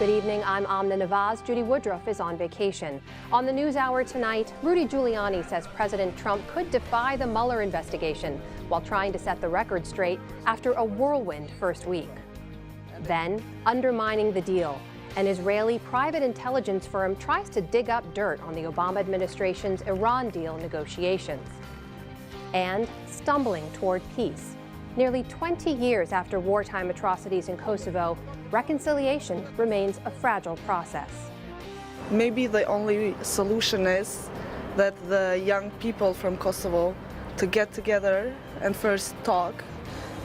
Good evening, I'm Amna Nawaz. Judy Woodruff is on vacation. On the NewsHour tonight, Rudy Giuliani says President Trump could defy the Mueller investigation while trying to set the record straight after a whirlwind first week. Then, undermining the deal. An Israeli private intelligence firm tries to dig up dirt on the Obama administration's Iran deal negotiations. And stumbling toward peace. Nearly 20 years after wartime atrocities in Kosovo, reconciliation remains a fragile process. Maybe the only solution is that the young people from Kosovo to get together and first talk.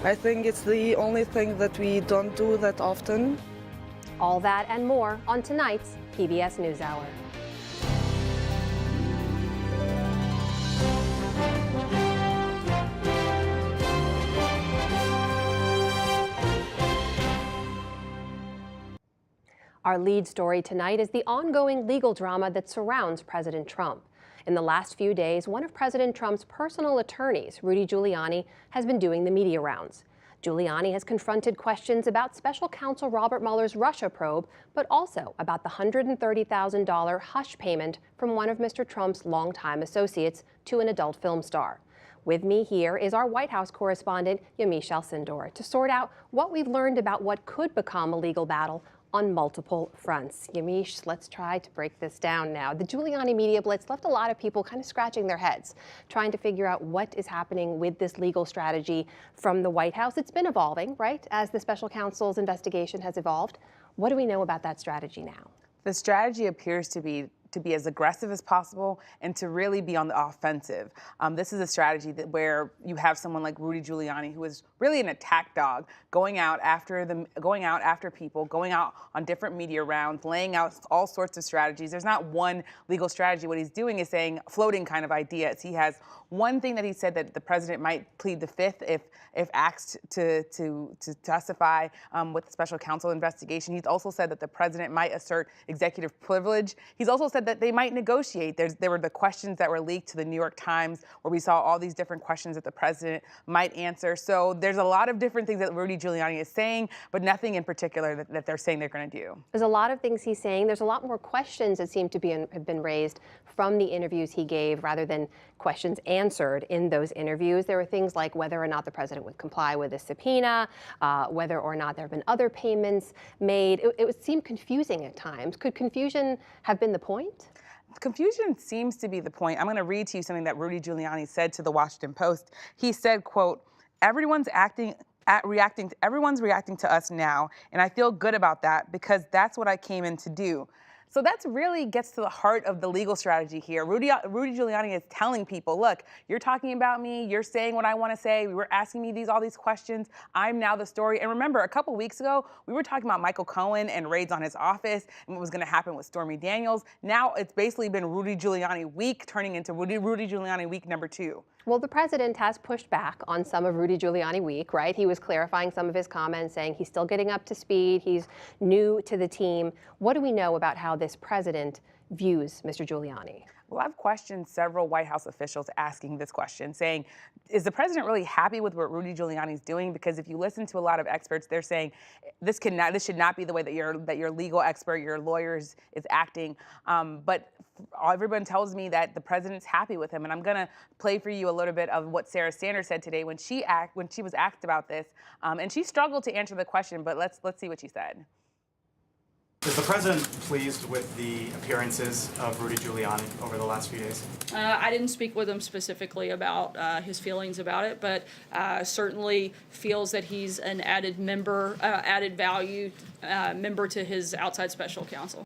I think it's the only thing that we don't do that often. All that and more on tonight's PBS NewsHour. Our lead story tonight is the ongoing legal drama that surrounds President Trump. In the last few days, one of President Trump's personal attorneys, Rudy Giuliani, has been doing the media rounds. Giuliani has confronted questions about special counsel Robert Mueller's Russia probe, but also about the $130,000 hush payment from one of Mr. Trump's longtime associates to an adult film star. With me here is our White House correspondent, Yamiche Alcindor, to sort out what we've learned about what could become a legal battle on multiple fronts. Yamiche, let's try to break this down now. The Giuliani media blitz left a lot of people kind of scratching their heads, trying to figure out what is happening with this legal strategy from the White House. It's been evolving, right, as the special counsel's investigation has evolved. What do we know about that strategy now? The strategy appears to be as aggressive as possible and to really be on the offensive. This is a strategy where you have someone like Rudy Giuliani, who is really an attack dog, going out after people, going out on different media rounds, laying out all sorts of strategies. There's not one legal strategy. What he's doing is saying floating kind of ideas. He has one thing that he said that the president might plead the fifth if asked to testify with the special counsel investigation. He's also said that the president might assert executive privilege. He's also said that they might negotiate. There were the questions that were leaked to the New York Times where we saw all these different questions that the president might answer. So there's a lot of different things that Rudy Giuliani is saying, but nothing in particular that they're saying they're going to do. There's a lot of things he's saying. There's a lot more questions that seem to have been raised from the interviews he gave rather than questions answered in those interviews. There were things like whether or not the president would comply with a subpoena, whether or not there have been other payments made. It would seem confusing at times. Could confusion have been the point? Confusion seems to be the point. I'm going to read to you something that Rudy Giuliani said to the Washington Post. He said, quote, everyone's reacting to us now, and I feel good about that because that's what I came in to do. So that really gets to the heart of the legal strategy here. Rudy Giuliani is telling people, look, you're talking about me, you're saying what I want to say, we were asking me all these questions, I'm now the story. And remember, a couple weeks ago, we were talking about Michael Cohen and raids on his office and what was going to happen with Stormy Daniels. Now it's basically been Rudy Giuliani week turning into Rudy Giuliani week number 2. Well, the president has pushed back on some of Rudy Giuliani week, right? He was clarifying some of his comments, saying he's still getting up to speed, he's new to the team. What do we know about how this president views Mr. Giuliani? Well, I've questioned several White House officials asking this question, saying, is the president really happy with what Rudy Giuliani is doing? Because if you listen to a lot of experts, they're saying this should not be the way that your legal expert, your lawyers is acting. But everyone tells me that the president's happy with him, and I'm going to play for you a little bit of what Sarah Sanders said today when she was asked about this, and she struggled to answer the question. But let's see what she said. Is the president pleased with the appearances of Rudy Giuliani over the last few days? I didn't speak with him specifically about his feelings about it, but certainly feels that he's an added value member to his outside special counsel.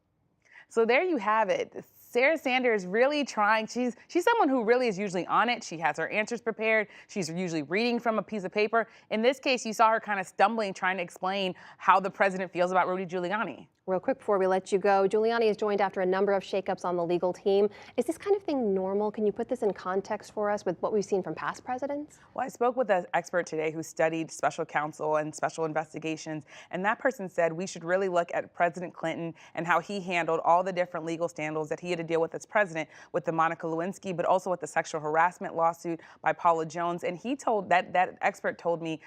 So there you have it. Sarah Sanders really trying. She's someone who really is usually on it. She has her answers prepared. She's usually reading from a piece of paper. In this case, you saw her kind of stumbling, trying to explain how the president feels about Rudy Giuliani. Real quick before we let you go, Giuliani is joined after a number of shakeups on the legal team. Is this kind of thing normal? Can you put this in context for us with what we've seen from past presidents? Well, I spoke with an expert today who studied special counsel and special investigations, and that person said we should really look at President Clinton and how he handled all the different legal scandals that he had to deal with as president, with the Monica Lewinsky, but also with the sexual harassment lawsuit by Paula Jones. And he told that expert told me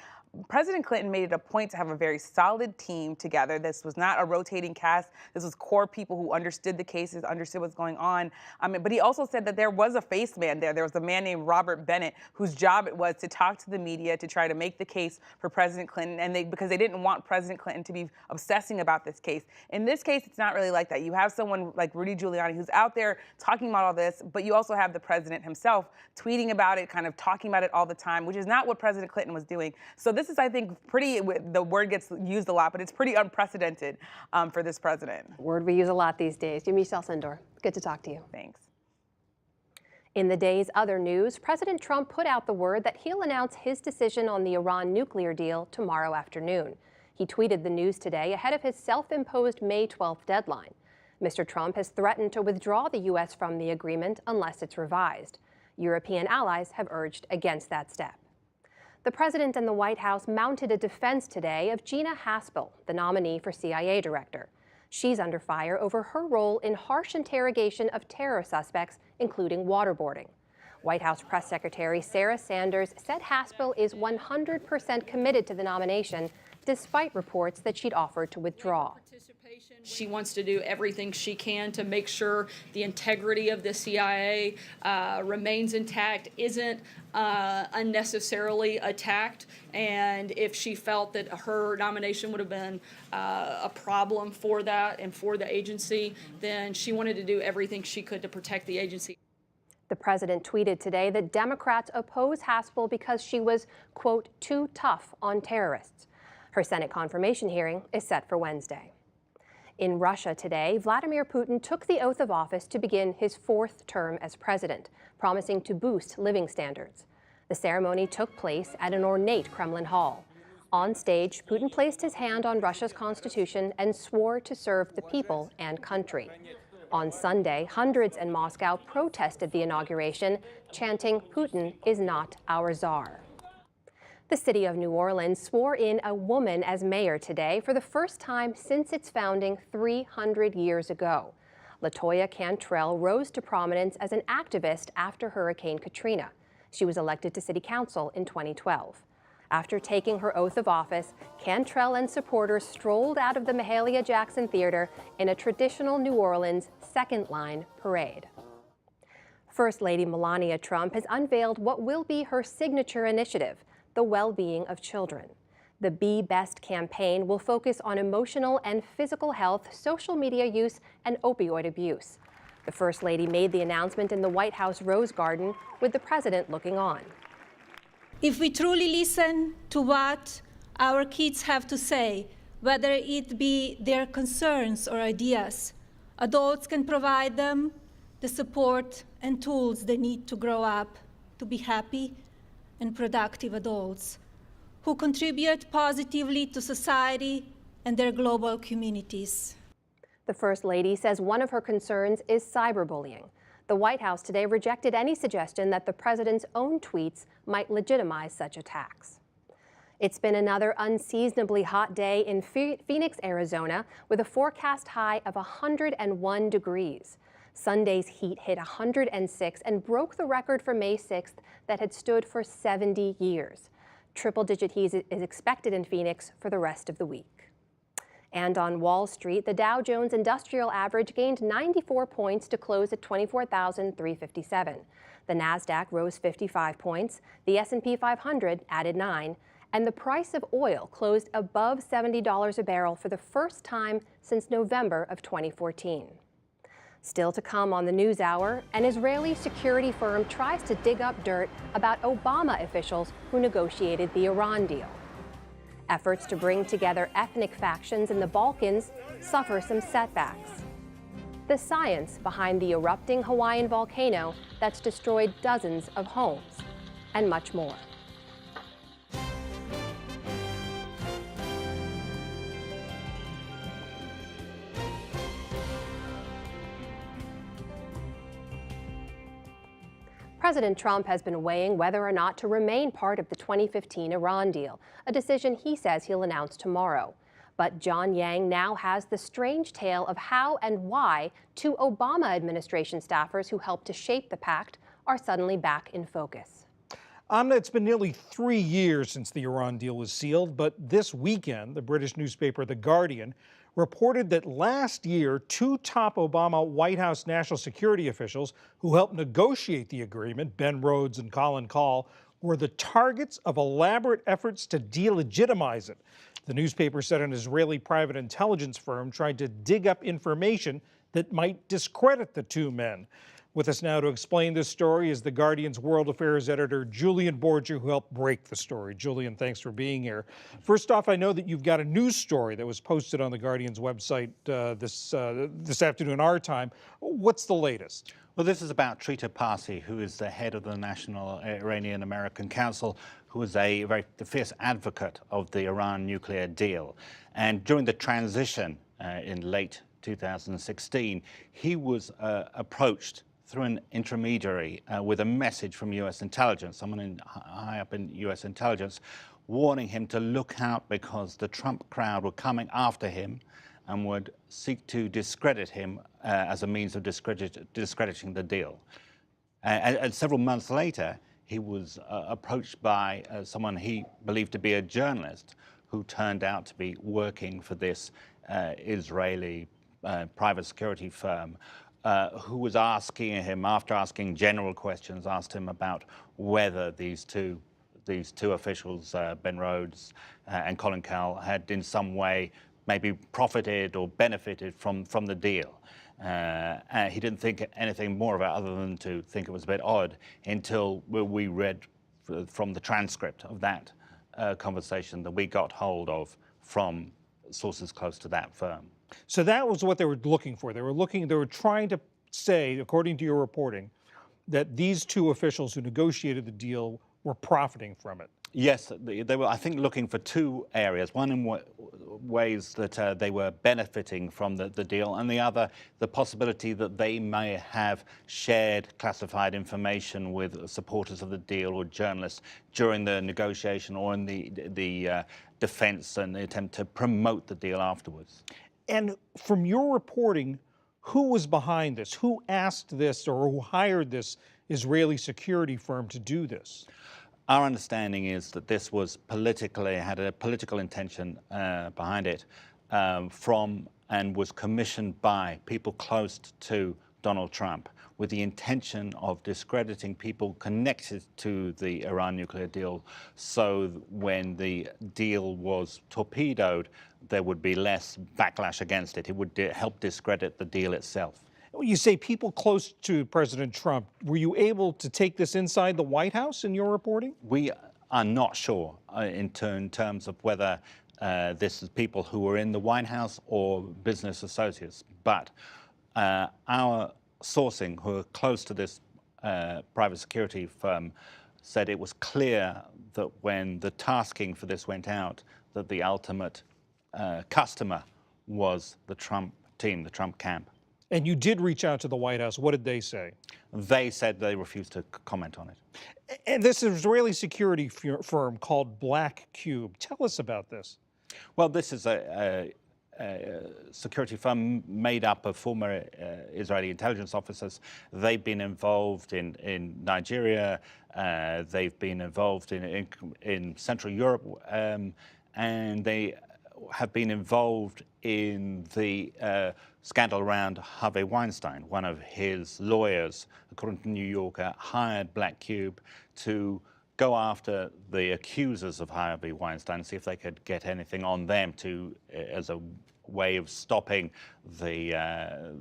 President Clinton made it a point to have a very solid team together. This was not a rotating cast. This was core people who understood the cases, understood what's going on. But he also said that there was a face man there. There was a man named Robert Bennett whose job it was to talk to the media, to try to make the case for President Clinton, and because they didn't want President Clinton to be obsessing about this case. In this case, it's not really like that. You have someone like Rudy Giuliani who's out there talking about all this, but you also have the president himself tweeting about it, kind of talking about it all the time, which is not what President Clinton was doing. So this is, I think, the word gets used a lot, but it's pretty unprecedented for this president. Word we use a lot these days. Michelle Sendor, good to talk to you. Thanks. In the day's other news, President Trump put out the word that he'll announce his decision on the Iran nuclear deal tomorrow afternoon. He tweeted the news today ahead of his self-imposed May 12th deadline. Mr. Trump has threatened to withdraw the U.S. from the agreement unless it's revised. European allies have urged against that step. The president and the White House mounted a defense today of Gina Haspel, the nominee for CIA director. She's under fire over her role in harsh interrogation of terror suspects, including waterboarding. White House Press Secretary Sarah Sanders said Haspel is 100% committed to the nomination, despite reports that she'd offered to withdraw. She wants to do everything she can to make sure the integrity of the CIA remains intact, isn't unnecessarily attacked. And if she felt that her nomination would have been a problem for that and for the agency, then she wanted to do everything she could to protect the agency. The president tweeted today that Democrats oppose Haspel because she was, quote, too tough on terrorists. Her Senate confirmation hearing is set for Wednesday. In Russia today, Vladimir Putin took the oath of office to begin his fourth term as president, promising to boost living standards. The ceremony took place at an ornate Kremlin hall. On stage, Putin placed his hand on Russia's constitution and swore to serve the people and country. On Sunday, hundreds in Moscow protested the inauguration, chanting, "Putin is not our czar." The city of New Orleans swore in a woman as mayor today for the first time since its founding 300 years ago. LaToya Cantrell rose to prominence as an activist after Hurricane Katrina. She was elected to city council in 2012. After taking her oath of office, Cantrell and supporters strolled out of the Mahalia Jackson Theater in a traditional New Orleans second-line parade. First Lady Melania Trump has unveiled what will be her signature initiative, the well-being of children. The Be Best campaign will focus on emotional and physical health, social media use, and opioid abuse. The First Lady made the announcement in the White House Rose Garden with the president looking on. If we truly listen to what our kids have to say, whether it be their concerns or ideas, adults can provide them the support and tools they need to grow up to be happy and productive adults who contribute positively to society and their global communities. The First Lady says one of her concerns is cyberbullying. The White House today rejected any suggestion that the president's own tweets might legitimize such attacks. It's been another unseasonably hot day in Phoenix, Arizona, with a forecast high of 101 degrees. Sunday's heat hit 106 and broke the record for May 6th that had stood for 70 years. Triple-digit heat is expected in Phoenix for the rest of the week. And on Wall Street, the Dow Jones Industrial Average gained 94 points to close at 24,357. The Nasdaq rose 55 points, the S&P 500 added 9, and the price of oil closed above $70 a barrel for the first time since November of 2014. Still to come on the NewsHour, an Israeli security firm tries to dig up dirt about Obama officials who negotiated the Iran deal. Efforts to bring together ethnic factions in the Balkans suffer some setbacks. The science behind the erupting Hawaiian volcano that's destroyed dozens of homes, and much more. President Trump has been weighing whether or not to remain part of the 2015 Iran deal, a decision he says he'll announce tomorrow. But John Yang now has the strange tale of how and why two Obama administration staffers who helped to shape the pact are suddenly back in focus. Amna, it's been nearly 3 years since the Iran deal was sealed, but this weekend, the British newspaper The Guardian reported that last year, 2 top Obama White House national security officials who helped negotiate the agreement, Ben Rhodes and Colin Kahl, were the targets of elaborate efforts to delegitimize it. The newspaper said an Israeli private intelligence firm tried to dig up information that might discredit the 2 men. With us now to explain this story is The Guardian's World Affairs editor, Julian Borger, who helped break the story. Julian, thanks for being here. First off, I know that you've got a news story that was posted on The Guardian's website this afternoon, our time. What's the latest? Well, this is about Trita Parsi, who is the head of the National Iranian-American Council, who is a very fierce advocate of the Iran nuclear deal. And during the transition in late 2016, he was approached through an intermediary with a message from U.S. intelligence, someone high up in U.S. intelligence, warning him to look out because the Trump crowd were coming after him and would seek to discredit him as a means of discrediting the deal. And several months later, he was approached by someone he believed to be a journalist who turned out to be working for this Israeli private security firm, who was asking him, after asking general questions, asked him about whether these two officials, Ben Rhodes and Colin Kahl, had in some way maybe profited or benefited from the deal. He didn't think anything more of it other than to think it was a bit odd until we read from the transcript of that conversation that we got hold of from sources close to that firm. So that was what they were looking for. They were trying to say, according to your reporting, that these 2 officials who negotiated the deal were profiting from it. Yes, they were, I think, looking for 2 areas. One in ways that they were benefiting from the deal, and the other, the possibility that they may have shared classified information with supporters of the deal or journalists during the negotiation or in the defense and the attempt to promote the deal afterwards. And from your reporting, who was behind this? Who asked this or who hired this Israeli security firm to do this? Our understanding is that this was had a political intention behind it and was commissioned by people close to Donald Trump with the intention of discrediting people connected to the Iran nuclear deal, so when the deal was torpedoed, there would be less backlash against it. It would help discredit the deal itself. You say people close to President Trump. Were you able to take this inside the White House in your reporting? We are not sure in terms of whether this is people who were in the White House or business associates, but our sourcing, who are close to this private security firm, said it was clear that when the tasking for this went out, that the ultimate customer was the Trump team, the Trump camp. And you did reach out to the White House. What did they say? They said they refused to comment on it. And this Israeli security firm called Black Cube. Tell us about this. Well, this is a security firm made up of former Israeli intelligence officers. They've been involved in Nigeria. They've been involved in Central Europe, and they have been involved in the scandal around Harvey Weinstein. One of his lawyers, according to New Yorker, hired Black Cube to go after the accusers of Harvey Weinstein, see if they could get anything on them as a way of stopping the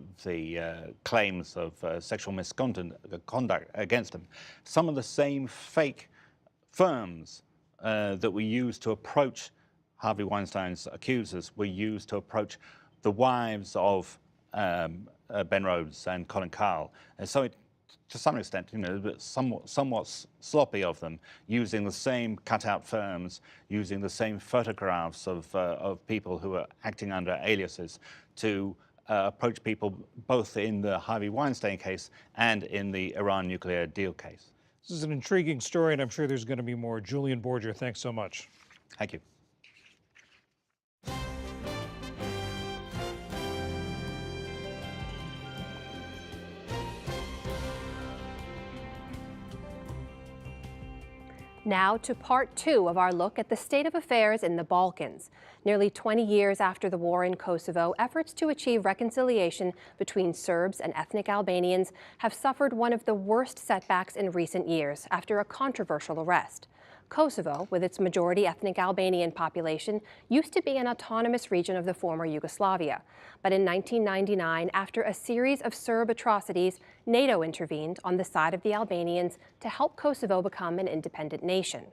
claims of sexual misconduct against them. Some of the same fake firms that were used to approach Harvey Weinstein's accusers were used to approach the wives of Ben Rhodes and Colin Kahl. And so to some extent, somewhat sloppy of them, using the same cutout firms, using the same photographs of people who are acting under aliases to approach people both in the Harvey Weinstein case and in the Iran nuclear deal case. This is an intriguing story, and I'm sure there's going to be more. Julian Borger, thanks so much. Thank you. Now to part two of our look at the state of affairs in the Balkans. Nearly 20 years after the war in Kosovo, efforts to achieve reconciliation between Serbs and ethnic Albanians have suffered one of the worst setbacks in recent years after a controversial arrest. Kosovo, with its majority ethnic Albanian population, used to be an autonomous region of the former Yugoslavia. But in 1999, after a series of Serb atrocities, NATO intervened on the side of the Albanians to help Kosovo become an independent nation.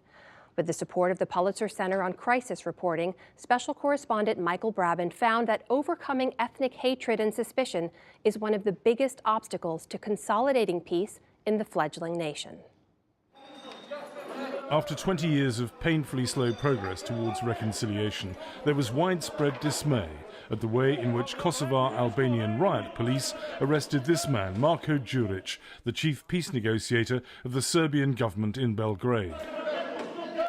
With the support of the Pulitzer Center on Crisis Reporting, special correspondent Michael Brabant found that overcoming ethnic hatred and suspicion is one of the biggest obstacles to consolidating peace in the fledgling nation. After 20 years of painfully slow progress towards reconciliation, there was widespread dismay at the way in which Kosovar Albanian riot police arrested this man, Marko Đurić, the chief peace negotiator of the Serbian government in Belgrade.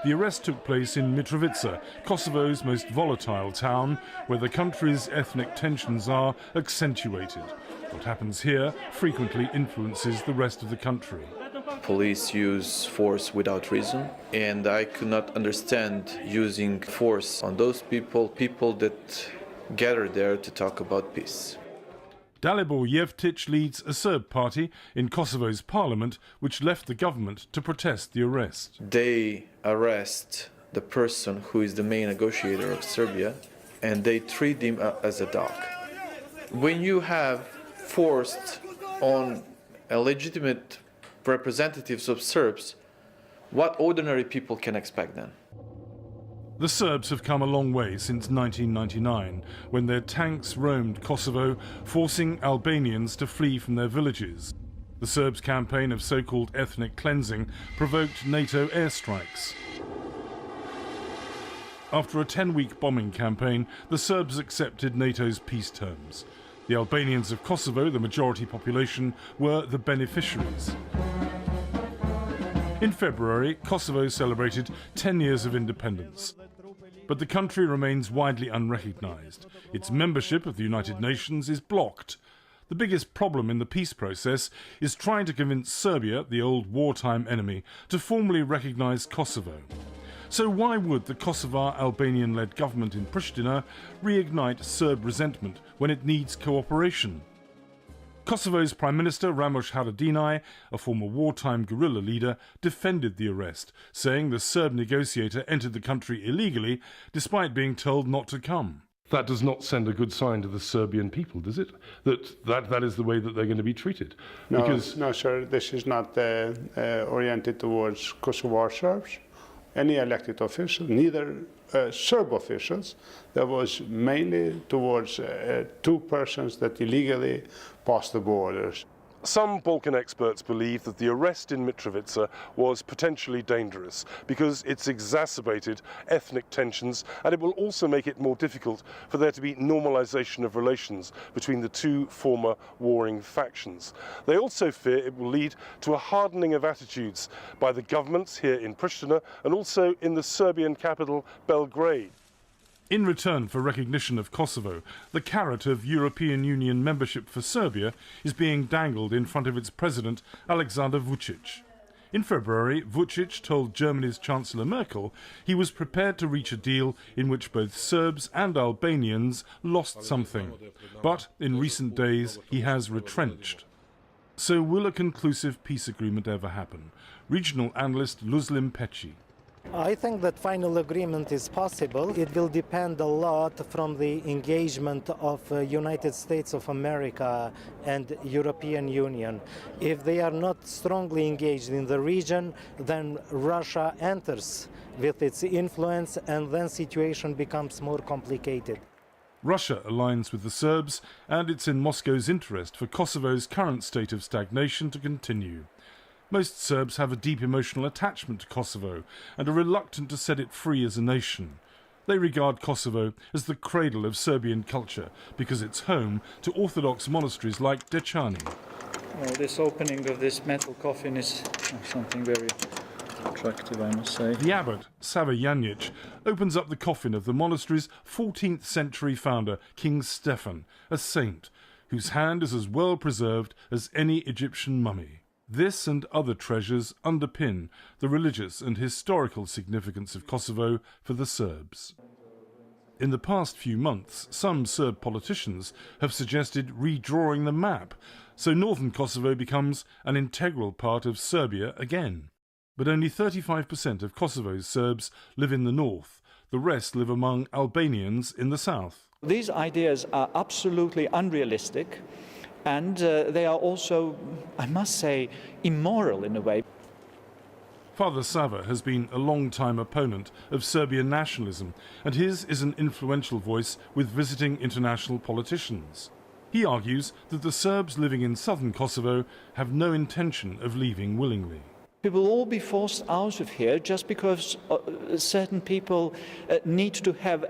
The arrest took place in Mitrovica, Kosovo's most volatile town, where the country's ethnic tensions are accentuated. What happens here frequently influences the rest of the country. Police use force without reason, and I could not understand using force on those people that gather there to talk about peace. Dalibor Jevtic leads a Serb party in Kosovo's parliament, which left the government to protest the arrest. They arrest the person who is the main negotiator of Serbia, and they treat him as a dog. When you have forced on a legitimate representatives of Serbs, what ordinary people can expect then? The Serbs have come a long way since 1999, when their tanks roamed Kosovo, forcing Albanians to flee from their villages. The Serbs' campaign of so-called ethnic cleansing provoked NATO airstrikes. After a 10-week bombing campaign, the Serbs accepted NATO's peace terms. The Albanians of Kosovo, the majority population, were the beneficiaries. In February, Kosovo celebrated 10 years of independence. But the country remains widely unrecognized. Its membership of the United Nations is blocked. The biggest problem in the peace process is trying to convince Serbia, the old wartime enemy, to formally recognize Kosovo. So why would the Kosovar Albanian-led government in Pristina reignite Serb resentment when it needs cooperation? Kosovo's Prime Minister Ramush Haradinaj, a former wartime guerrilla leader, defended the arrest, saying the Serb negotiator entered the country illegally despite being told not to come. That does not send a good sign to the Serbian people, does it? That is the way that they're going to be treated? No, sir, this is not oriented towards Kosovar Serbs. Any elected official, neither Serb officials. That was mainly towards two persons that illegally passed the borders. Some Balkan experts believe that the arrest in Mitrovica was potentially dangerous because it's exacerbated ethnic tensions, and it will also make it more difficult for there to be normalization of relations between the two former warring factions. They also fear it will lead to a hardening of attitudes by the governments here in Pristina and also in the Serbian capital, Belgrade. In return for recognition of Kosovo, the carrot of European Union membership for Serbia is being dangled in front of its president, Aleksandar Vučić. In February, Vučić told Germany's Chancellor Merkel he was prepared to reach a deal in which both Serbs and Albanians lost something. But in recent days, he has retrenched. So will a conclusive peace agreement ever happen? Regional analyst Luzlim Peci. I think that final agreement is possible. It will depend a lot from the engagement of United States of America and European Union. If they are not strongly engaged in the region, then Russia enters with its influence, and then situation becomes more complicated. Russia aligns with the Serbs, and it's in Moscow's interest for Kosovo's current state of stagnation to continue. Most Serbs have a deep emotional attachment to Kosovo and are reluctant to set it free as a nation. They regard Kosovo as the cradle of Serbian culture because it's home to Orthodox monasteries like Dečani. Well, this opening of this metal coffin is something very attractive, I must say. The abbot, Sava Janjic, opens up the coffin of the monastery's 14th century founder, King Stefan, a saint, whose hand is as well preserved as any Egyptian mummy. This and other treasures underpin the religious and historical significance of Kosovo for the Serbs. In the past few months, some Serb politicians have suggested redrawing the map, so northern Kosovo becomes an integral part of Serbia again. But only 35% of Kosovo's Serbs live in the north. The rest live among Albanians in the south. These ideas are absolutely unrealistic, and they are also, I must say, immoral in a way. Father Sava has been a long-time opponent of Serbian nationalism, and his is an influential voice with visiting international politicians. He argues that the Serbs living in southern Kosovo have no intention of leaving willingly. We will all be forced out of here just because certain people need to have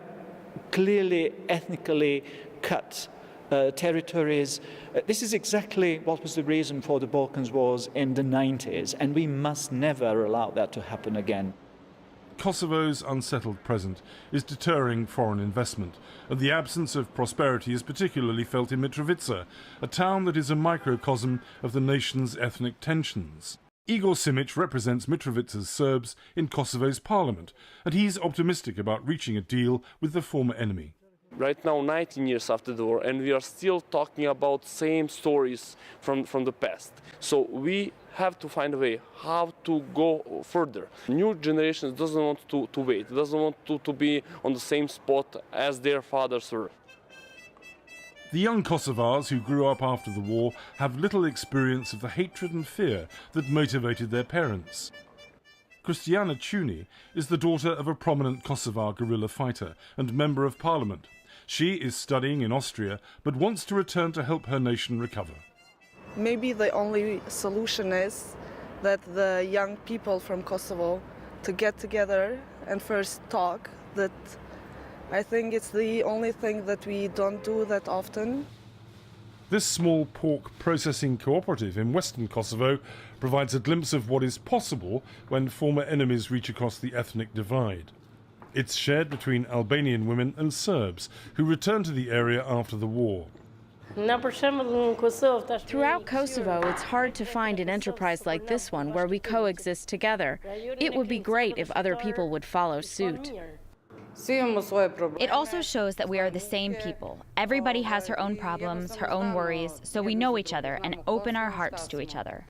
clearly ethnically cut territories. This is exactly what was the reason for the Balkans Wars in the 90s, and we must never allow that to happen again. Kosovo's unsettled present is deterring foreign investment, and the absence of prosperity is particularly felt in Mitrovica, a town that is a microcosm of the nation's ethnic tensions. Igor Simic represents Mitrovica's Serbs in Kosovo's parliament, and he's optimistic about reaching a deal with the former enemy. Right now, 19 years after the war, and we are still talking about same stories from the past. So we have to find a way how to go further. New generations doesn't want to wait, doesn't want to be on the same spot as their fathers were. The young Kosovars who grew up after the war have little experience of the hatred and fear that motivated their parents. Christiana Chuni is the daughter of a prominent Kosovar guerrilla fighter and member of parliament. She is studying in Austria but wants to return to help her nation recover. Maybe the only solution is that the young people from Kosovo to get together and first talk. That I think it's the only thing that we don't do that often. This small pork processing cooperative in western Kosovo provides a glimpse of what is possible when former enemies reach across the ethnic divide. It's shared between Albanian women and Serbs who returned to the area after the war. Throughout Kosovo, it's hard to find an enterprise like this one where we coexist together. It would be great if other people would follow suit. It also shows that we are the same people. Everybody has her own problems, her own worries, so we know each other and open our hearts to each other.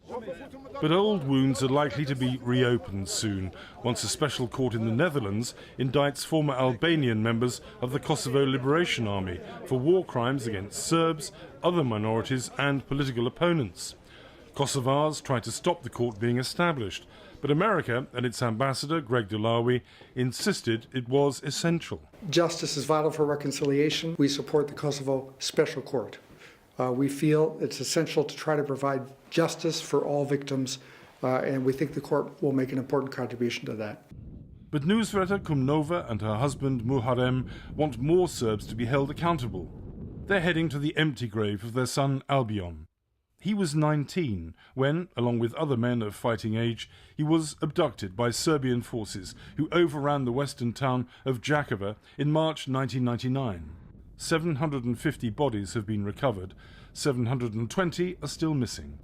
But old wounds are likely to be reopened soon, once a special court in the Netherlands indicts former Albanian members of the Kosovo Liberation Army for war crimes against Serbs, other minorities and political opponents. Kosovars tried to stop the court being established, but America and its ambassador, Greg Delawi, insisted it was essential. Justice is vital for reconciliation. We support the Kosovo Special Court. We feel it's essential to try to provide justice for all victims, and we think the court will make an important contribution to that. But Newsvreta Kumnova and her husband Muharrem want more Serbs to be held accountable. They're heading to the empty grave of their son Albion. He was 19 when, along with other men of fighting age, he was abducted by Serbian forces who overran the western town of Jakova in March 1999. 750 bodies have been recovered. 720 are still missing.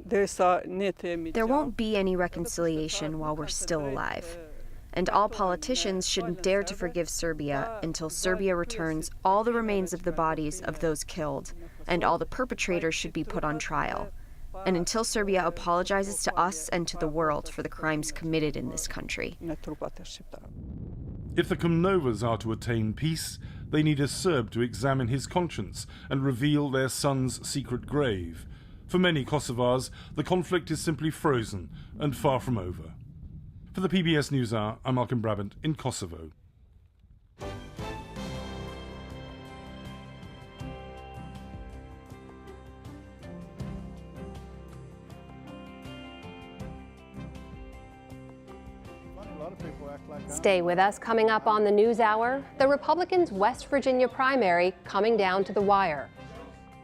There won't be any reconciliation while we're still alive. And all politicians shouldn't dare to forgive Serbia until Serbia returns all the remains of the bodies of those killed, and all the perpetrators should be put on trial. And until Serbia apologizes to us and to the world for the crimes committed in this country. If the Kumnovas are to attain peace, they need a Serb to examine his conscience and reveal their son's secret grave. For many Kosovars, the conflict is simply frozen and far from over. For the PBS NewsHour, I'm Malcolm Brabant in Kosovo. Stay with us. Coming up on the NewsHour, the Republicans' West Virginia primary coming down to the wire,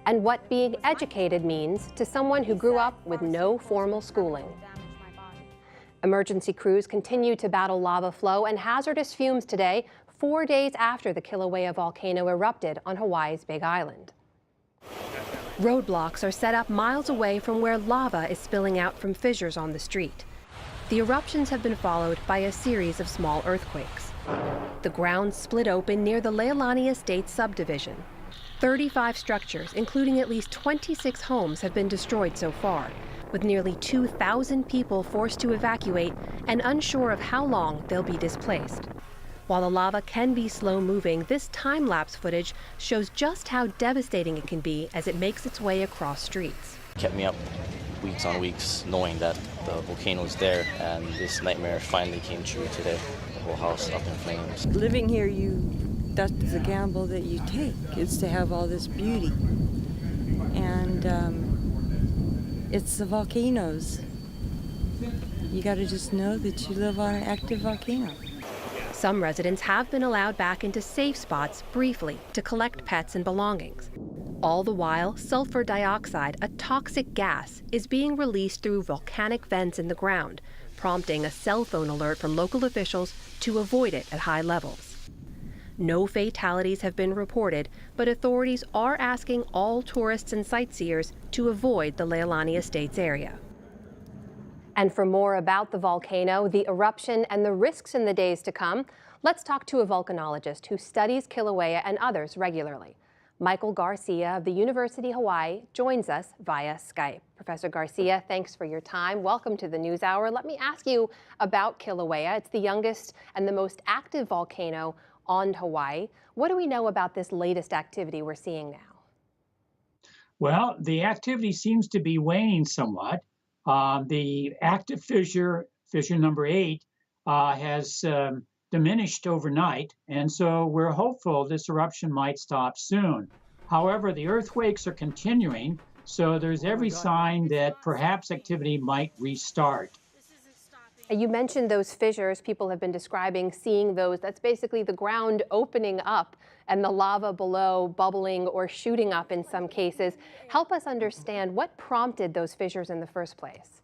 and what being educated means to someone who grew up with no formal schooling. Emergency crews continue to battle lava flow and hazardous fumes today, 4 days after the Kilauea volcano erupted on Hawaii's Big Island. Roadblocks are set up miles away from where lava is spilling out from fissures on the street. The eruptions have been followed by a series of small earthquakes. The ground split open near the Leilani Estates subdivision. 35 structures, including at least 26 homes, have been destroyed so far, with nearly 2,000 people forced to evacuate and unsure of how long they'll be displaced. While the lava can be slow-moving, this time-lapse footage shows just how devastating it can be as it makes its way across streets. Kept me up weeks on weeks knowing that the volcano is there, and this nightmare finally came true today. The whole house up in flames. Living here, that's the gamble that you take, is to have all this beauty. And it's the volcanoes. You got to just know that you live on an active volcano. Some residents have been allowed back into safe spots briefly to collect pets and belongings. All the while, sulfur dioxide, a toxic gas, is being released through volcanic vents in the ground, prompting a cell phone alert from local officials to avoid it at high levels. No fatalities have been reported, but authorities are asking all tourists and sightseers to avoid the Leilani Estates area. And for more about the volcano, the eruption, and the risks in the days to come, let's talk to a volcanologist who studies Kilauea and others regularly. Michael Garcia of the University of Hawaii joins us via Skype. Professor Garcia, thanks for your time. Welcome to the NewsHour. Let me ask you about Kilauea. It's the youngest and the most active volcano on Hawaii. What do we know about this latest activity we're seeing now? Well, the activity seems to be waning somewhat. The active fissure number 8, has diminished overnight, and so we're hopeful this eruption might stop soon. However, the earthquakes are continuing, so there's every sign that perhaps activity might restart. You mentioned those fissures. People have been describing seeing those. That's basically the ground opening up and the lava below bubbling or shooting up in some cases. Help us understand what prompted those fissures in the first place.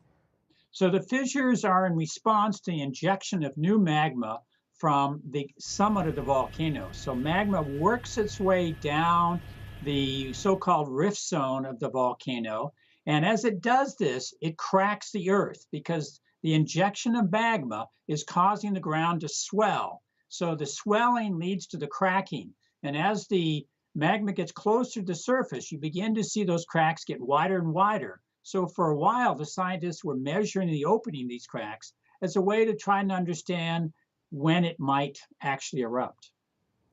So the fissures are in response to the injection of new magma from the summit of the volcano. So magma works its way down the so-called rift zone of the volcano. And as it does this, it cracks the earth because the injection of magma is causing the ground to swell. So the swelling leads to the cracking. And as the magma gets closer to the surface, you begin to see those cracks get wider and wider. So for a while, the scientists were measuring the opening of these cracks as a way to try and understand when it might actually erupt.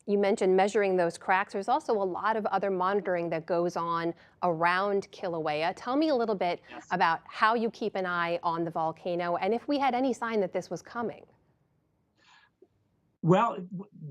You mentioned measuring those cracks. There's also a lot of other monitoring that goes on around Kilauea. Tell me a little bit about how you keep an eye on the volcano and if we had any sign that this was coming. Well,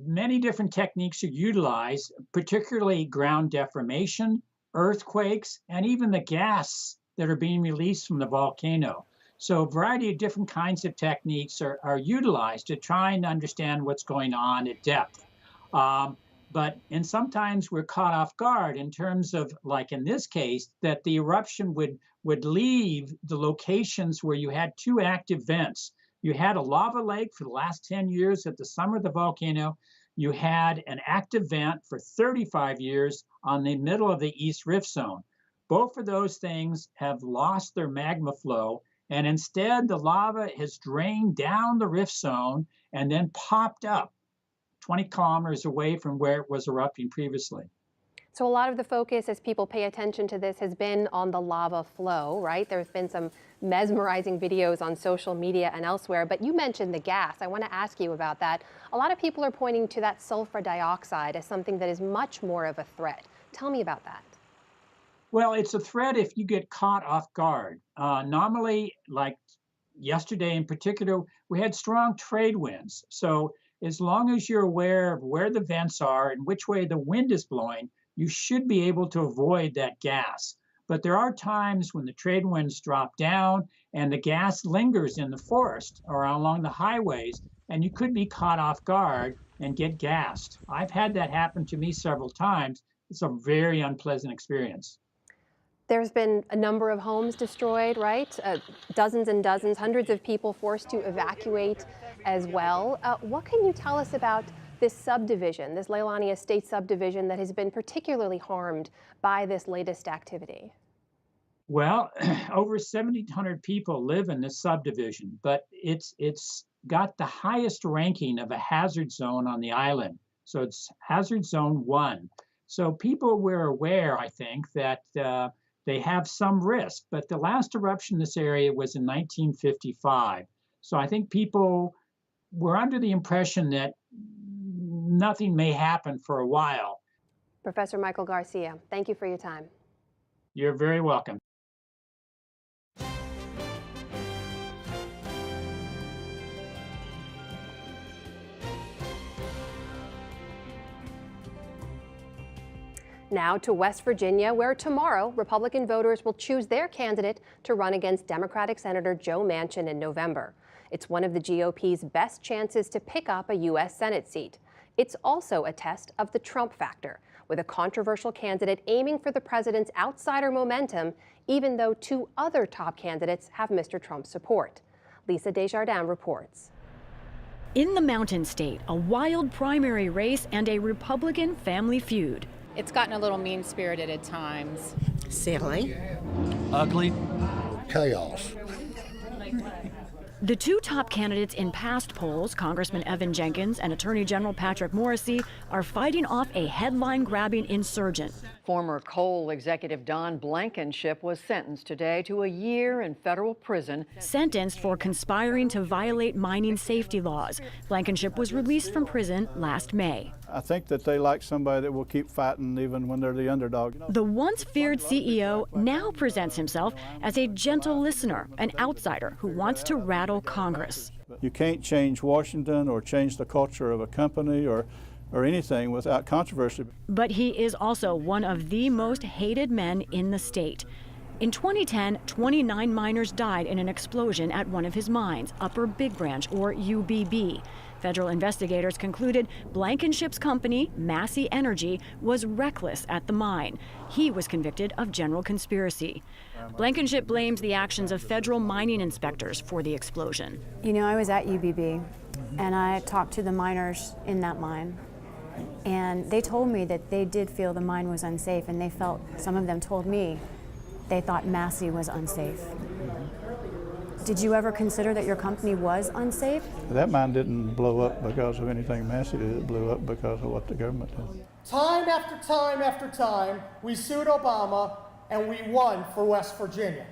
many different techniques are utilized, particularly ground deformation, earthquakes, and even the gas that are being released from the volcano. So a variety of different kinds of techniques are utilized to try and understand what's going on at depth. And sometimes we're caught off guard in terms of, like in this case, that the eruption would leave the locations where you had 2 active vents. You had a lava lake for the last 10 years at the summit of the volcano. You had an active vent for 35 years on the middle of the East Rift Zone. Both of those things have lost their magma flow, and instead the lava has drained down the rift zone and then popped up 20 kilometers away from where it was erupting previously. So a lot of the focus as people pay attention to this has been on the lava flow, right? There's been some mesmerizing videos on social media and elsewhere, but you mentioned the gas. I want to ask you about that. A lot of people are pointing to that sulfur dioxide as something that is much more of a threat. Tell me about that. Well, it's a threat if you get caught off guard. Normally, like yesterday in particular, we had strong trade winds. So as long as you're aware of where the vents are and which way the wind is blowing, you should be able to avoid that gas. But there are times when the trade winds drop down and the gas lingers in the forest or along the highways, and you could be caught off guard and get gassed. I've had that happen to me several times. It's a very unpleasant experience. There's been a number of homes destroyed, right? Dozens and dozens, hundreds of people forced to evacuate as well. What can you tell us about this subdivision, this Leilani Estate subdivision that has been particularly harmed by this latest activity? Well, over 1,700 people live in this subdivision, but it's got the highest ranking of a hazard zone on the island. So it's hazard zone 1. So people were aware, I think, that they have some risk, but the last eruption in this area was in 1955. So I think people were under the impression that nothing may happen for a while. Professor Michael Garcia, thank you for your time. You're very welcome. Now to West Virginia, where tomorrow Republican voters will choose their candidate to run against Democratic Senator Joe Manchin in November. It's one of the GOP's best chances to pick up a U.S. Senate seat. It's also a test of the Trump factor, with a controversial candidate aiming for the president's outsider momentum, even though 2 other top candidates have Mr. Trump's support. Lisa Desjardins reports. In the Mountain State, a wild primary race and a Republican family feud. It's gotten a little mean-spirited at times. Silly. Ugly. Chaos. The 2 top candidates in past polls, Congressman Evan Jenkins and Attorney General Patrick Morrisey, are fighting off a headline-grabbing insurgent. Former coal executive Don Blankenship was sentenced today to a year in federal prison. Sentenced for conspiring to violate mining safety laws. Blankenship was released from prison last May. I think that they like somebody that will keep fighting even when they're the underdog. The once feared CEO now presents himself as a gentle listener, an outsider who wants to rattle Congress. You can't change Washington or change the culture of a company or anything without controversy. But he is also one of the most hated men in the state. In 2010, 29 miners died in an explosion at one of his mines, Upper Big Branch, or UBB. Federal investigators concluded Blankenship's company, Massey Energy, was reckless at the mine. He was convicted of general conspiracy. Blankenship blames the actions of federal mining inspectors for the explosion. You know, I was at UBB, and I talked to the miners in that mine. And they told me that they did feel the mine was unsafe, and they felt, some of them told me, they thought Massey was unsafe. Did you ever consider that your company was unsafe? That mine didn't blow up because of anything Massey did. It blew up because of what the government did. Time after time after time, we sued Obama, and we won for West Virginia.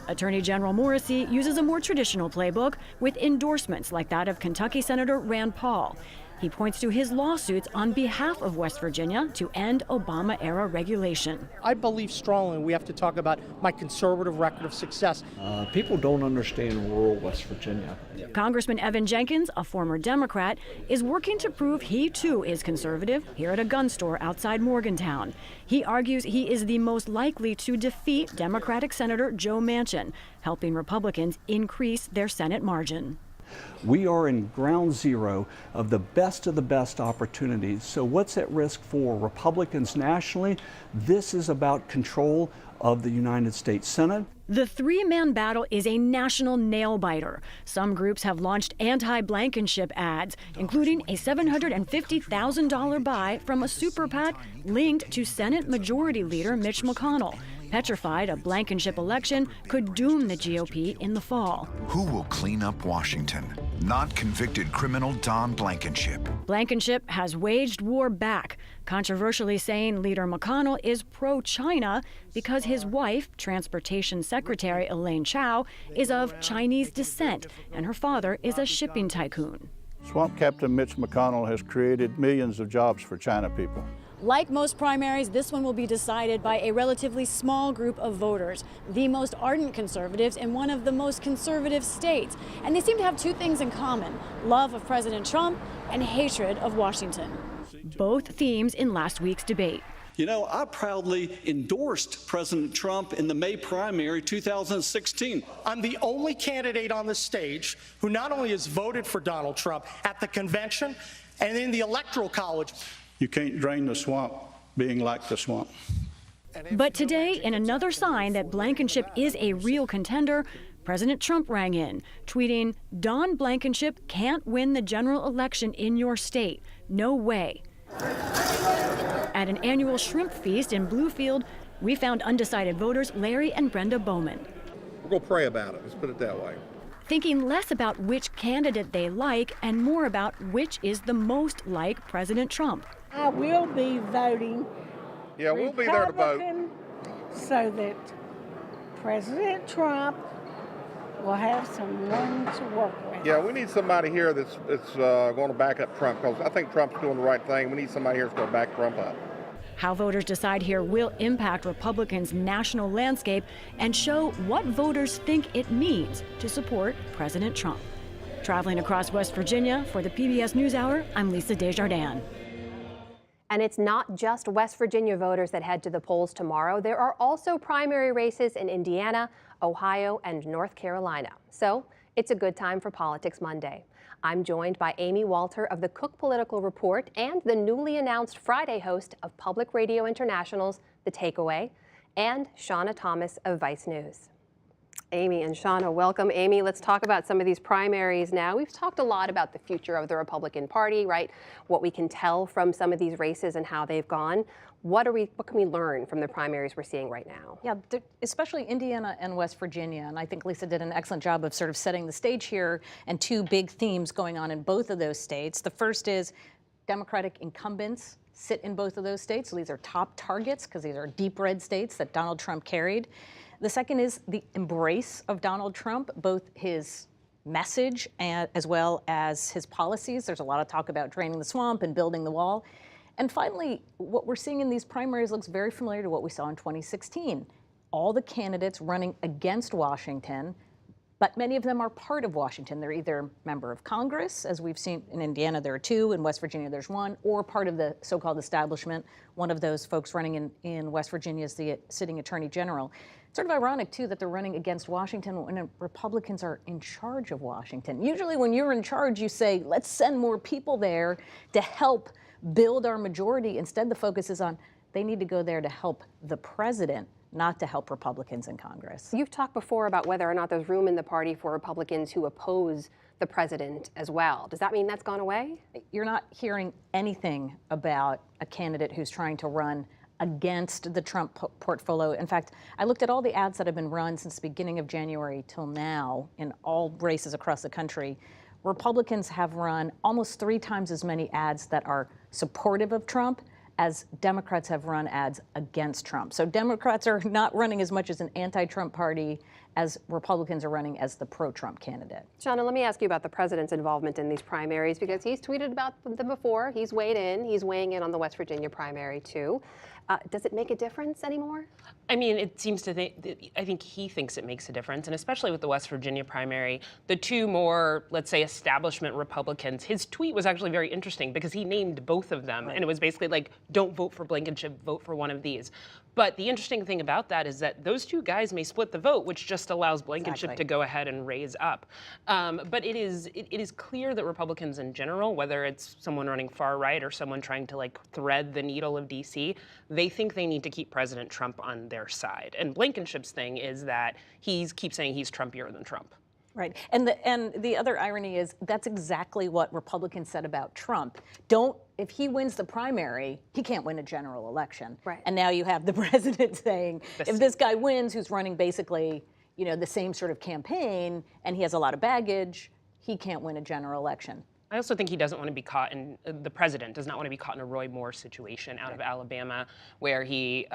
Attorney General Morrisey uses a more traditional playbook with endorsements like that of Kentucky Senator Rand Paul. He points to his lawsuits on behalf of West Virginia to end Obama-era regulation. I believe strongly we have to talk about my conservative record of success. People don't understand rural West Virginia. Congressman Evan Jenkins, a former Democrat, is working to prove he too is conservative here at a gun store outside Morgantown. He argues he is the most likely to defeat Democratic Senator Joe Manchin, helping Republicans increase their Senate margin. We are in ground zero of the best opportunities. So what's at risk for Republicans nationally? This is about control of the United States Senate. The 3-man battle is a national nail-biter. Some groups have launched anti-Blankenship ads, including a $750,000 buy from a super PAC linked to Senate Majority Leader Mitch McConnell, petrified a Blankenship election could doom the GOP in the fall. Who will clean up Washington? Not convicted criminal Don Blankenship. Blankenship has waged war back, controversially saying Leader McConnell is pro-China because his wife, Transportation Secretary Elaine Chao, is of Chinese descent, and her father is a shipping tycoon. Swamp Captain Mitch McConnell has created millions of jobs for China people. Like most primaries, this one will be decided by a relatively small group of voters, the most ardent conservatives in one of the most conservative states. And they seem to have 2 things in common: love of President Trump and hatred of Washington. Both themes in last week's debate. You know, I proudly endorsed President Trump in the May primary 2016. I'm the only candidate on the stage who not only has voted for Donald Trump at the convention and in the Electoral College. You can't drain the swamp being like the swamp. But today, in another sign that Blankenship is a real contender, President Trump rang in, tweeting, "Don Blankenship can't win the general election in your state. no way. At an annual shrimp feast in Bluefield, we found undecided voters Larry and Brenda Bowman. We're going to pray about it, let's put it that way. Thinking less about which candidate they like and more about which is the most like President Trump. I will be voting we'll be there to vote. So that President Trump will have someone to work with. Yeah, we need somebody here that's going to back up Trump, because I think Trump's doing the right thing. We need somebody here that's going to back Trump up. How voters decide here will impact Republicans' national landscape and show what voters think it means to support President Trump. Traveling across West Virginia for the PBS NewsHour, I'm Lisa Desjardins. And it's not just West Virginia voters that head to the polls tomorrow. There are also primary races in Indiana, Ohio, and North Carolina. So it's a good time for Politics Monday. I'm joined by Amy Walter of the Cook Political Report and the newly announced Friday host of Public Radio International's The Takeaway, and Shauna Thomas of Vice News. Amy and Shauna, welcome. Amy, let's talk about some of these primaries now. We've talked a lot about the future of the Republican Party, right? What we can tell from some of these races and how they've gone. What can we learn from the primaries we're seeing right now? Yeah, especially Indiana and West Virginia. And I think Lisa did an excellent job of sort of setting the stage here, and two big themes going on in both of those states. The first is Democratic incumbents sit in both of those states. So these are top targets because these are deep red states that Donald Trump carried. The second is the embrace of Donald Trump, both his message as well as his policies. There's a lot of talk about draining the swamp and building the wall. And finally, what we're seeing in these primaries looks very familiar to what we saw in 2016. All the candidates running against Washington, but many of them are part of Washington. They're either member of Congress, as we've seen in Indiana there are two, in West Virginia there's one, or part of the so-called establishment. One of those folks running in West Virginia is the sitting attorney general. It's sort of ironic, too, that they're running against Washington when Republicans are in charge of Washington. Usually when you're in charge, you say, let's send more people there to help build our majority. Instead, the focus is on they need to go there to help the president, not to help Republicans in Congress. You've talked before about whether or not there's room in the party for Republicans who oppose the president as well. Does that mean that's gone away? You're not hearing anything about a candidate who's trying to run against the Trump portfolio. In fact, I looked at all the ads that have been run since the beginning of January till now in all races across the country. Republicans have run almost 3 times as many ads that are supportive of Trump as Democrats have run ads against Trump. So Democrats are not running as much as an anti-Trump party as Republicans are running as the pro-Trump candidate. Shauna, let me ask you about the president's involvement in these primaries, because he's tweeted about them before. He's weighed in. He's weighing in on the West Virginia primary, too. Does it make a difference anymore? I mean, it seems to I think he thinks it makes a difference, and especially with the West Virginia primary, the two more, let's say, establishment Republicans, his tweet was actually very interesting because he named both of them, and it was basically like, don't vote for Blankenship, vote for one of these. But the interesting thing about that is that those two guys may split the vote, which just allows Blankenship to go ahead and raise up. But it is clear that Republicans in general, whether it's someone running far right or someone trying to like thread the needle of DC, they think they need to keep President Trump on their side. And Blankenship's thing is that he keeps saying he's Trumpier than Trump. Right, and the other irony is that's exactly what Republicans said about Trump. If he wins the primary, he can't win a general election. Right. And now you have the president saying, if this guy wins, who's running basically, the same sort of campaign, and he has a lot of baggage, he can't win a general election. I also think he doesn't want to be caught in, the president does not want to be caught in a Roy Moore situation out of Alabama, where he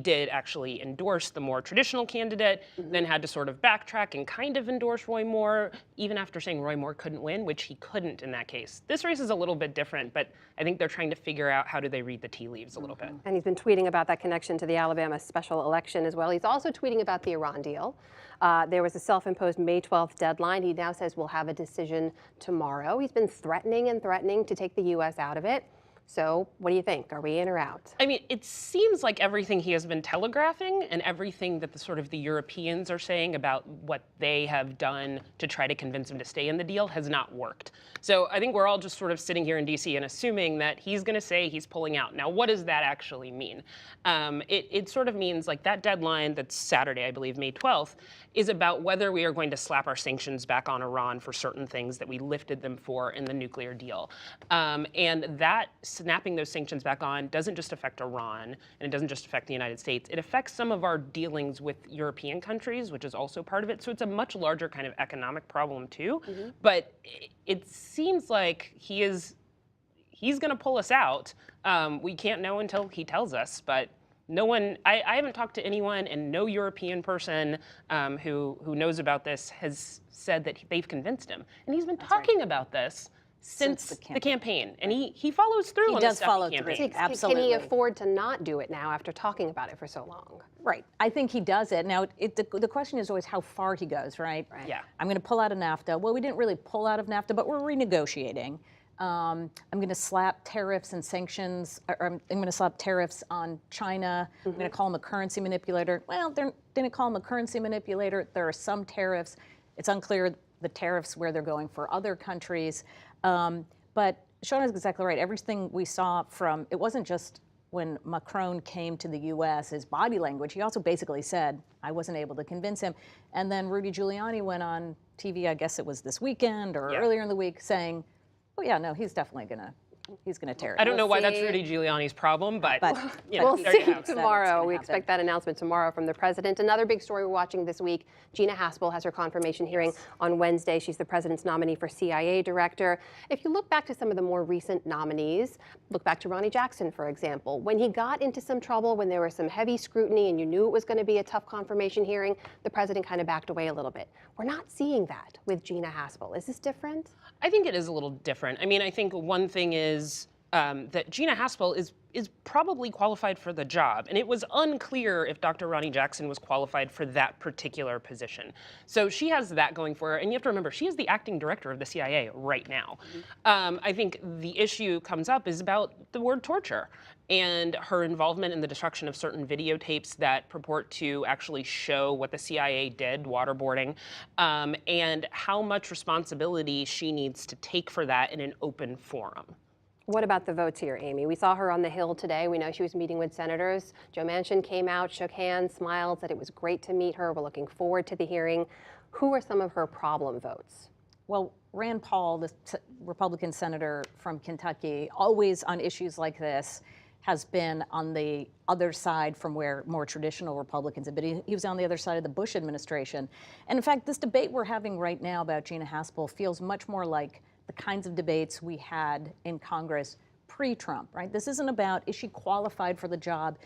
did actually endorse the more traditional candidate, then had to sort of backtrack and kind of endorse Roy Moore, even after saying Roy Moore couldn't win, which he couldn't in that case. This race is a little bit different, but I think they're trying to figure out how do they read the tea leaves a little bit. And he's been tweeting about that connection to the Alabama special election as well. He's also tweeting about the Iran deal. There was a self-imposed May 12th deadline. He now says we'll have a decision tomorrow. He's been threatening and threatening to take the U.S. out of it. So what do you think? Are we in or out? I mean, it seems like everything he has been telegraphing and everything that the Europeans are saying about what they have done to try to convince him to stay in the deal has not worked. So I think we're all just sort of sitting here in DC and assuming that he's going to say he's pulling out. Now, what does that actually mean? It sort of means like that deadline that's Saturday, I believe, May 12th, is about whether we are going to slap our sanctions back on Iran for certain things that we lifted them for in the nuclear deal. And that snapping those sanctions back on doesn't just affect Iran, and it doesn't just affect the United States. It affects some of our dealings with European countries, which is also part of it. So it's a much larger kind of economic problem too. But it seems like he's going to pull us out. We can't know until he tells us, but no one, I haven't talked to anyone, and no European person who knows about this has said that they've convinced him. And he's been talking about this since the campaign. And he follows through on the stuff he campaigns. Absolutely. Can he afford to not do it now after talking about it for so long? Right. I think he does it. Now, the question is always how far he goes, right? Yeah. I'm going to pull out of NAFTA. Well, we didn't really pull out of NAFTA, but we're renegotiating. I'm going to slap tariffs and sanctions, or I'm going to slap tariffs on China. I'm going to call him a currency manipulator. Well, they didn't call him a currency manipulator. There are some tariffs. It's unclear the tariffs where they're going for other countries. But Sean is exactly right. Everything we saw from, it wasn't just when Macron came to the U.S., his body language, he also basically said, I wasn't able to convince him. And then Rudy Giuliani went on TV, I guess it was this weekend or earlier in the week, saying, oh yeah, no, he's definitely gonna tear it. I don't know why that's Rudy Giuliani's problem, but you know, we'll see tomorrow. We expect that announcement tomorrow from the president. Another big story we're watching this week, Gina Haspel has her confirmation hearing on Wednesday. She's the president's nominee for CIA director. If you look back to some of the more recent nominees, look back to Ronnie Jackson, for example. When he got into some trouble, when there was some heavy scrutiny and you knew it was going to be a tough confirmation hearing, the president kind of backed away a little bit. We're not seeing that with Gina Haspel. Is this different? I think it is a little different. I mean, I think one thing is that Gina Haspel is probably qualified for the job. And it was unclear if Dr. Ronnie Jackson was qualified for that particular position. So she has that going for her. And you have to remember, she is the acting director of the CIA right now. I think the issue comes up is about the word torture and her involvement in the destruction of certain videotapes that purport to actually show what the CIA did, waterboarding, and how much responsibility she needs to take for that in an open forum. What about the votes here, Amy? We saw her on the Hill today. We know she was meeting with senators. Joe Manchin came out, shook hands, smiled, said it was great to meet her. We're looking forward to the hearing. Who are some of her problem votes? Well, Rand Paul, the Republican senator from Kentucky, always on issues like this, has been on the other side from where more traditional Republicans have been. He was on the other side of the Bush administration. And in fact, this debate we're having right now about Gina Haspel feels much more like the kinds of debates we had in Congress pre-Trump, right? This isn't about, is she qualified for the job?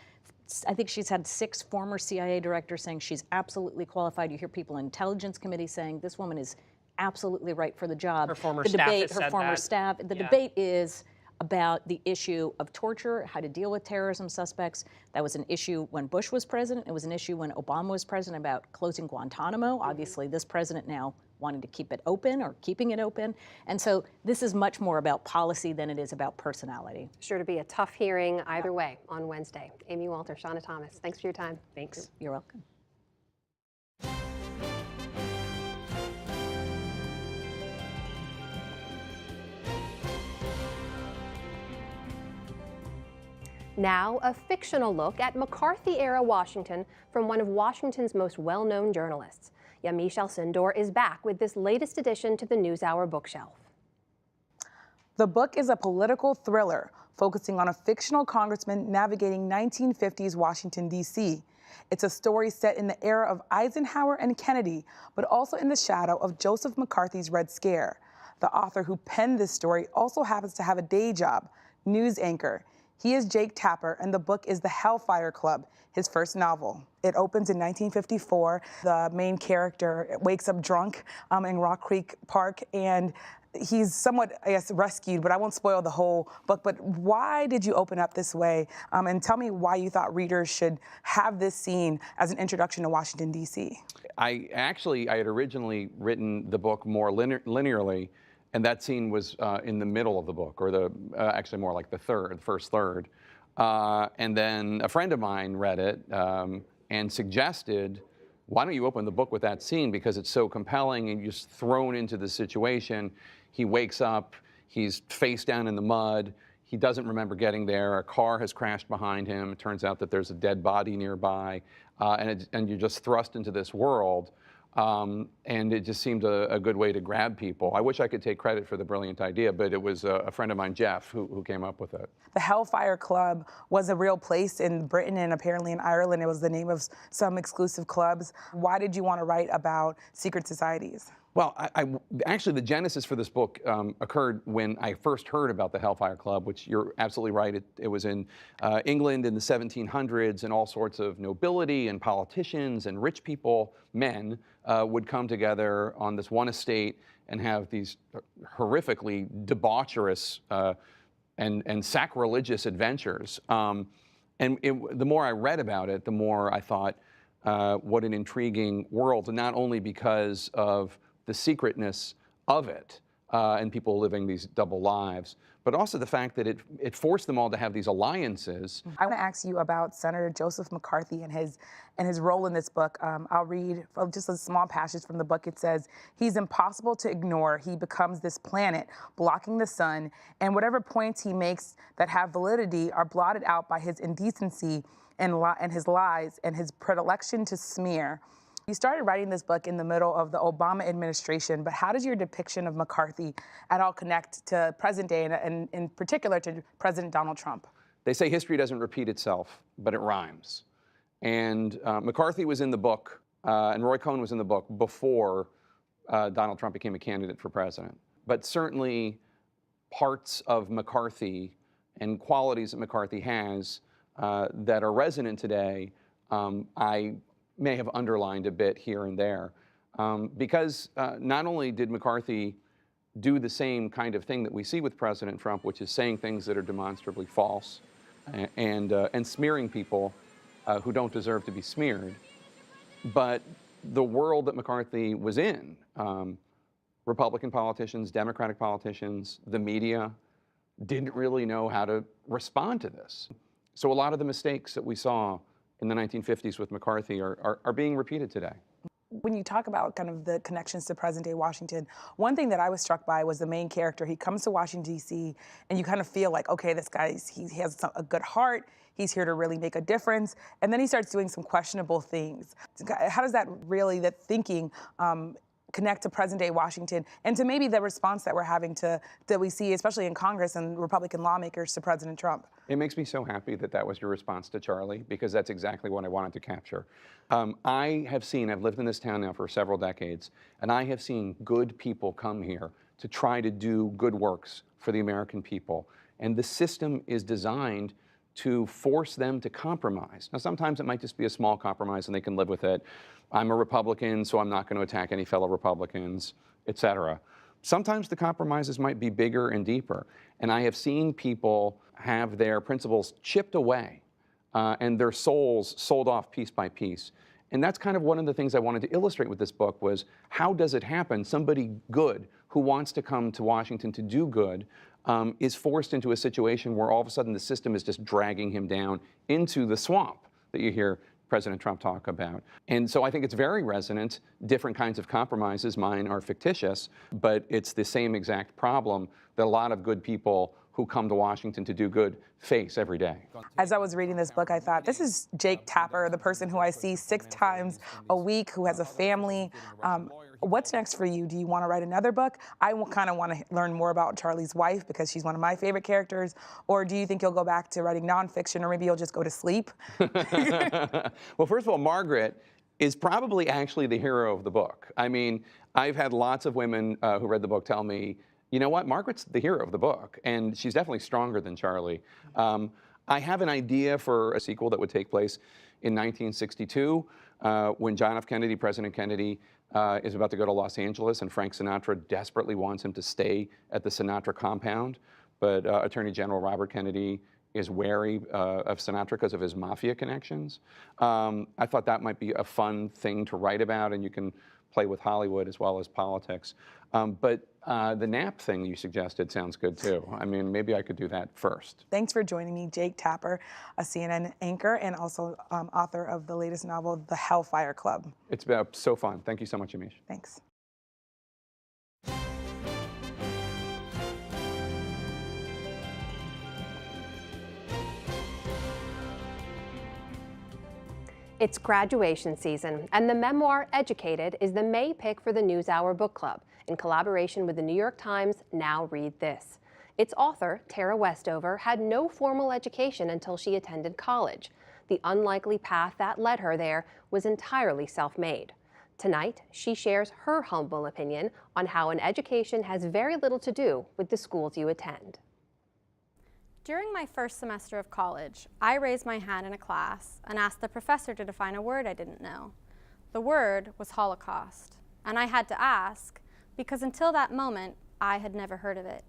I think she's had 6 former CIA directors saying she's absolutely qualified. You hear people in Intelligence Committee saying this woman is absolutely right for the job. Her former staff has said that. Her former staff. The debate is about the issue of torture, how to deal with terrorism suspects. That was an issue when Bush was president. It was an issue when Obama was president about closing Guantanamo. Obviously, this president now wanting to keep it open or keeping it open. And so this is much more about policy than it is about personality. Sure to be a tough hearing either way on Wednesday. Amy Walter, Shauna Thomas, thanks for your time. Thanks. You're welcome. Now, a fictional look at McCarthy-era Washington from one of Washington's most well-known journalists. Yamiche Alcindor is back with this latest addition to the NewsHour bookshelf. The book is a political thriller focusing on a fictional congressman navigating 1950s Washington, D.C. It's a story set in the era of Eisenhower and Kennedy, but also in the shadow of Joseph McCarthy's Red Scare. The author who penned this story also happens to have a day job, news anchor. He is Jake Tapper, and the book is The Hellfire Club, his first novel. It opens in 1954. The main character wakes up drunk in Rock Creek Park, and he's somewhat, I guess, rescued, but I won't spoil the whole book. But why did you open up this way? And tell me why you thought readers should have this scene as an introduction to Washington, D.C. I had originally written the book more linearly, And that scene was in the middle of the book, or actually more like the first third. And then a friend of mine read it and suggested, why don't you open the book with that scene, because it's so compelling and you're just thrown into the situation. He wakes up, he's face down in the mud, he doesn't remember getting there, a car has crashed behind him, it turns out that there's a dead body nearby, and you're just thrust into this world. And it just seemed a good way to grab people. I wish I could take credit for the brilliant idea, but it was a friend of mine, Jeff, who came up with it. The Hellfire Club was a real place in Britain and apparently in Ireland. It was the name of some exclusive clubs. Why did you want to write about secret societies? Well, actually, the genesis for this book occurred when I first heard about the Hellfire Club, which you're absolutely right. It was in England in the 1700s, and all sorts of nobility and politicians and rich people, men, would come together on this one estate and have these horrifically debaucherous and sacrilegious adventures. And the more I read about it, the more I thought, what an intriguing world, and not only because of the secretness of it and people living these double lives, but also the fact that it forced them all to have these alliances. I want to ask you about Senator Joseph McCarthy and his role in this book. I'll read just a small passage from the book. It says, "He's impossible to ignore. He becomes this planet blocking the sun, and whatever points he makes that have validity are blotted out by his indecency and his lies and his predilection to smear." You started writing this book in the middle of the Obama administration, but how does your depiction of McCarthy at all connect to present day and in particular to President Donald Trump? They say history doesn't repeat itself, but it rhymes. And McCarthy was in the book, and Roy Cohn was in the book before Donald Trump became a candidate for president. But certainly parts of McCarthy and qualities that McCarthy has that are resonant today, I may have underlined a bit here and there, because not only did McCarthy do the same kind of thing that we see with President Trump, which is saying things that are demonstrably false and smearing people who don't deserve to be smeared, but the world that McCarthy was in, Republican politicians, Democratic politicians, the media, didn't really know how to respond to this. So a lot of the mistakes that we saw in the 1950s with McCarthy are being repeated today. When you talk about kind of the connections to present-day Washington, one thing that I was struck by was the main character. He comes to Washington, D.C., and you kind of feel like, okay, this guy, he has a good heart. He's here to really make a difference. And then he starts doing some questionable things. How does that thinking, connect to present-day Washington and to maybe the response that we're having that we see, especially in Congress and Republican lawmakers, to President Trump? It makes me so happy that that was your response to Charlie, because that's exactly what I wanted to capture. I've lived in this town now for several decades, and I have seen good people come here to try to do good works for the American people. And the system is designed to force them to compromise. Now, sometimes it might just be a small compromise and they can live with it. I'm a Republican, so I'm not going to attack any fellow Republicans, et cetera. Sometimes the compromises might be bigger and deeper. And I have seen people have their principles chipped away and their souls sold off piece by piece. And that's kind of one of the things I wanted to illustrate with this book was, how does it happen? Somebody good who wants to come to Washington to do good is forced into a situation where all of a sudden the system is just dragging him down into the swamp that you hear President Trump talk about. And so I think it's very resonant, different kinds of compromises. Mine are fictitious, but it's the same exact problem that a lot of good people who come to Washington to do good face every day. As I was reading this book, I thought, this is Jake Tapper, the person who I see 6 times a week, who has a family. What's next for you? Do you want to write another book? I kind of want to learn more about Charlie's wife because she's one of my favorite characters. Or do you think you'll go back to writing nonfiction, or maybe you'll just go to sleep? Well, first of all, Margaret is probably actually the hero of the book. I mean, I've had lots of women who read the book tell me, you know what, Margaret's the hero of the book, and she's definitely stronger than Charlie. I have an idea for a sequel that would take place in 1962 when John F. Kennedy, President Kennedy, is about to go to Los Angeles, and Frank Sinatra desperately wants him to stay at the Sinatra compound, but Attorney General Robert Kennedy is wary of Sinatra because of his mafia connections. I thought that might be a fun thing to write about, and you can play with Hollywood as well as politics. But the nap thing you suggested sounds good too. I mean, maybe I could do that first. Thanks for joining me, Jake Tapper, a CNN anchor and also author of the latest novel, The Hellfire Club. It's been so fun. Thank you so much, Amish. Thanks. It's graduation season, and the memoir Educated is the May pick for the NewsHour Book Club, in collaboration with the New York Times. Now read this. Its author, Tara Westover, had no formal education until she attended college. The unlikely path that led her there was entirely self-made. Tonight, she shares her humble opinion on how an education has very little to do with the schools you attend. During my first semester of college, I raised my hand in a class and asked the professor to define a word I didn't know. The word was Holocaust, and I had to ask because until that moment, I had never heard of it.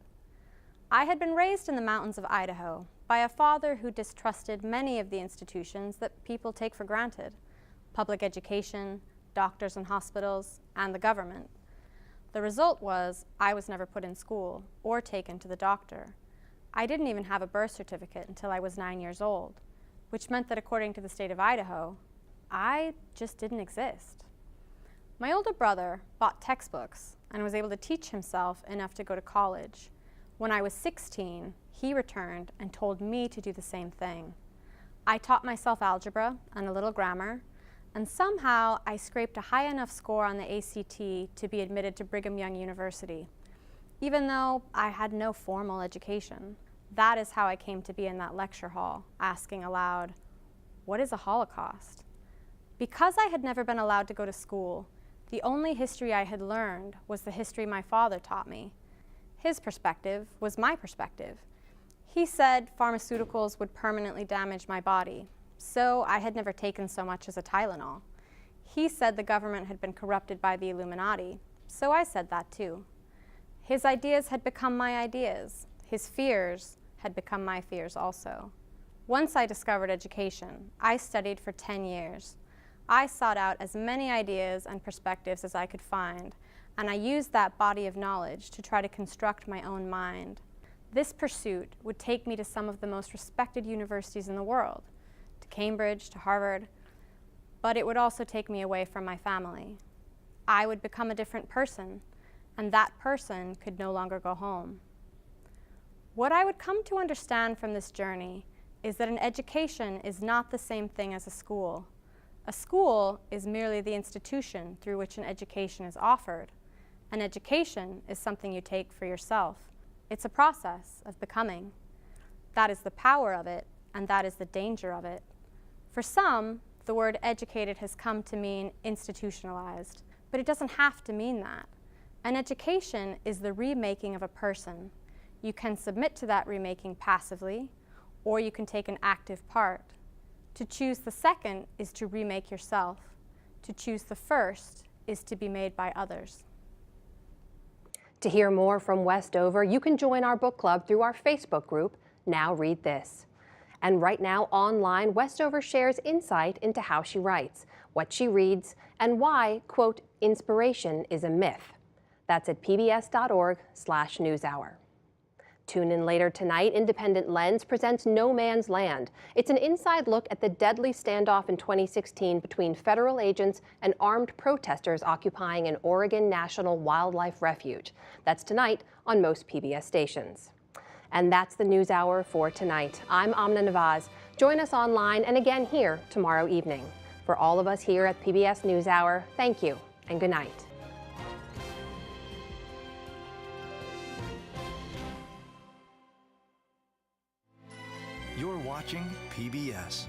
I had been raised in the mountains of Idaho by a father who distrusted many of the institutions that people take for granted: public education, doctors and hospitals, and the government. The result was I was never put in school or taken to the doctor. I didn't even have a birth certificate until I was 9 years old, which meant that according to the state of Idaho, I just didn't exist. My older brother bought textbooks and was able to teach himself enough to go to college. When I was 16, he returned and told me to do the same thing. I taught myself algebra and a little grammar, and somehow I scraped a high enough score on the ACT to be admitted to Brigham Young University, even though I had no formal education. That is how I came to be in that lecture hall, asking aloud, "What is a Holocaust?" Because I had never been allowed to go to school, the only history I had learned was the history my father taught me. His perspective was my perspective. He said pharmaceuticals would permanently damage my body, so I had never taken so much as a Tylenol. He said the government had been corrupted by the Illuminati, so I said that too. His ideas had become my ideas. His fears had become my fears also. Once I discovered education, I studied for 10 years. I sought out as many ideas and perspectives as I could find, and I used that body of knowledge to try to construct my own mind. This pursuit would take me to some of the most respected universities in the world, to Cambridge, to Harvard, but it would also take me away from my family. I would become a different person, and that person could no longer go home. What I would come to understand from this journey is that an education is not the same thing as a school. A school is merely the institution through which an education is offered. An education is something you take for yourself. It's a process of becoming. That is the power of it, and that is the danger of it. For some, the word educated has come to mean institutionalized, but it doesn't have to mean that. An education is the remaking of a person. You can submit to that remaking passively, or you can take an active part. To choose the second is to remake yourself. To choose the first is to be made by others. To hear more from Westover, you can join our book club through our Facebook group, Now Read This. And right now online, Westover shares insight into how she writes, what she reads, and why, quote, inspiration is a myth. That's at pbs.org/newshour. Tune in later tonight. Independent Lens presents No Man's Land. It's an inside look at the deadly standoff in 2016 between federal agents and armed protesters occupying an Oregon National Wildlife Refuge. That's tonight on most PBS stations. And that's the NewsHour for tonight. I'm Amna Nawaz. Join us online and again here tomorrow evening. For all of us here at PBS NewsHour, thank you and good night. You're watching PBS.